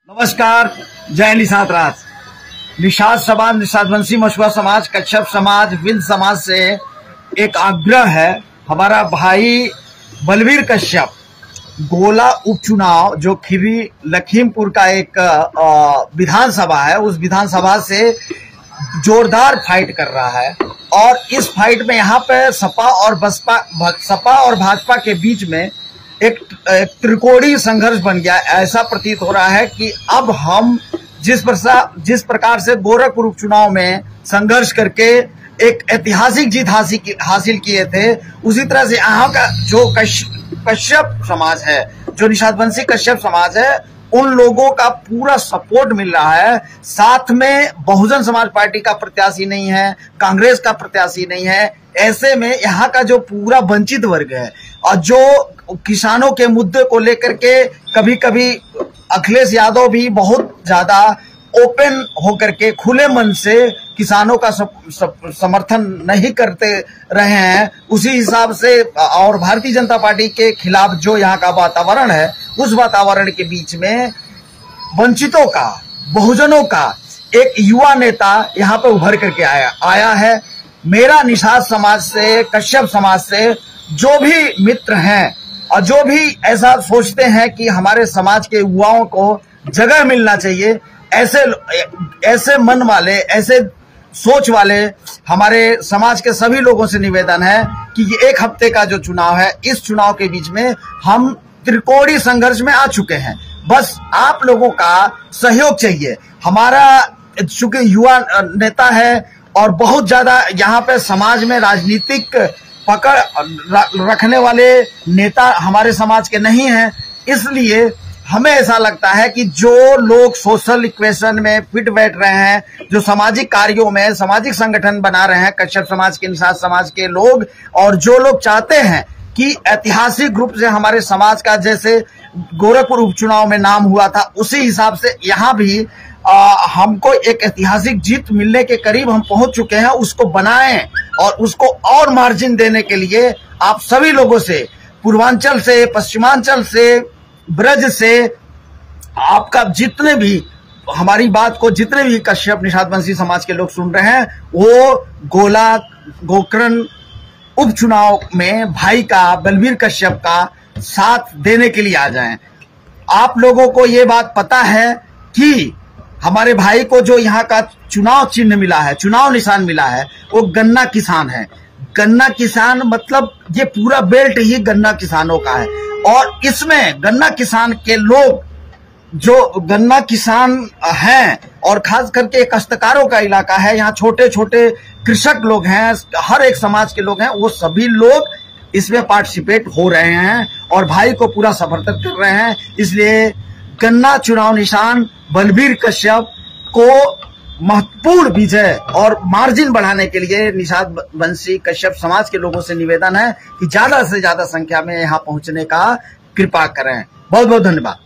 नमस्कार, जय निषाद राज। निषाद समाज, निषाद वंशी मछुआ समाज, कच्छप समाज, विंद समाज से एक आग्रह है। हमारा भाई बलवीर कश्यप गोला उपचुनाव जो खीरी लखीमपुर का एक विधानसभा है, उस विधानसभा से जोरदार फाइट कर रहा है। और इस फाइट में यहाँ पे सपा और भाजपा के बीच में एक त्रिकोणीय संघर्ष बन गया। ऐसा प्रतीत हो रहा है कि अब हम जिस प्रकार से गोरखपुर उपचुनाव में संघर्ष करके एक ऐतिहासिक जीत हासिल किए थे, उसी तरह से यहाँ का जो कश्यप समाज है, जो निषाद वंशी कश्यप समाज है, उन लोगों का पूरा सपोर्ट मिल रहा है। साथ में बहुजन समाज पार्टी का प्रत्याशी नहीं है, कांग्रेस का प्रत्याशी नहीं है। ऐसे में यहाँ का जो पूरा वंचित वर्ग है और जो किसानों के मुद्दे को लेकर के कभी कभी अखिलेश यादव भी बहुत ज्यादा ओपन होकर के खुले मन से किसानों का समर्थन नहीं करते रहे हैं, उसी हिसाब से और भारतीय जनता पार्टी के खिलाफ जो यहाँ का वातावरण है, उस वातावरण के बीच में वंचितों का, बहुजनों का एक युवा नेता यहाँ पे उभर करके आया है। मेरा निषाद समाज से, कश्यप समाज से जो भी मित्र हैं और जो भी ऐसा सोचते हैं कि हमारे समाज के युवाओं को जगह मिलना चाहिए, ऐसे मन वाले, ऐसे सोच वाले हमारे समाज के सभी लोगों से निवेदन है कि ये एक हफ्ते का जो चुनाव है, इस चुनाव के बीच में हम त्रिकोणीय संघर्ष में आ चुके हैं। बस आप लोगों का सहयोग चाहिए। हमारा चूंकि युवा नेता है और बहुत ज्यादा यहाँ पे समाज में राजनीतिक पकड़ रखने वाले नेता हमारे समाज के नहीं हैं, इसलिए हमें ऐसा लगता है कि जो लोग सोशल इक्वेशन में फिट बैठ रहे हैं, जो सामाजिक कार्यों में सामाजिक संगठन बना रहे हैं, कश्यप समाज के, निषाद समाज के लोग, और जो लोग चाहते हैं कि ऐतिहासिक रूप से हमारे समाज का जैसे गोरखपुर उपचुनाव में नाम हुआ था, उसी हिसाब से यहाँ भी हमको एक ऐतिहासिक जीत मिलने के करीब हम पहुंच चुके हैं। उसको बनाएं और उसको और मार्जिन देने के लिए आप सभी लोगों से, पूर्वांचल से, पश्चिमांचल से, ब्रज से, आपका जितने भी हमारी बात को जितने भी कश्यप निषाद वंशी समाज के लोग सुन रहे हैं, वो गोकर्ण उपचुनाव में भाई का, बलवीर कश्यप का साथ देने के लिए आ जाएं। आप लोगों को ये बात पता है कि हमारे भाई को जो यहाँ का चुनाव चिन्ह मिला है, चुनाव निशान मिला है, वो गन्ना किसान है। गन्ना किसान मतलब ये पूरा बेल्ट ही गन्ना किसानों का है। और इसमें गन्ना किसान के लोग, जो गन्ना किसान हैं और खास करके काश्तकारों का इलाका है, यहाँ छोटे छोटे कृषक लोग हैं, हर एक समाज के लोग हैं, वो सभी लोग इसमें पार्टिसिपेट हो रहे हैं और भाई को पूरा समर्थन कर रहे हैं। इसलिए गन्ना चुनाव निशान बलवीर कश्यप को महत्वपूर्ण विजय और मार्जिन बढ़ाने के लिए निषाद वंशी कश्यप समाज के लोगों से निवेदन है कि ज्यादा से ज्यादा संख्या में यहाँ पहुंचने का कृपा करें। बहुत बहुत धन्यवाद।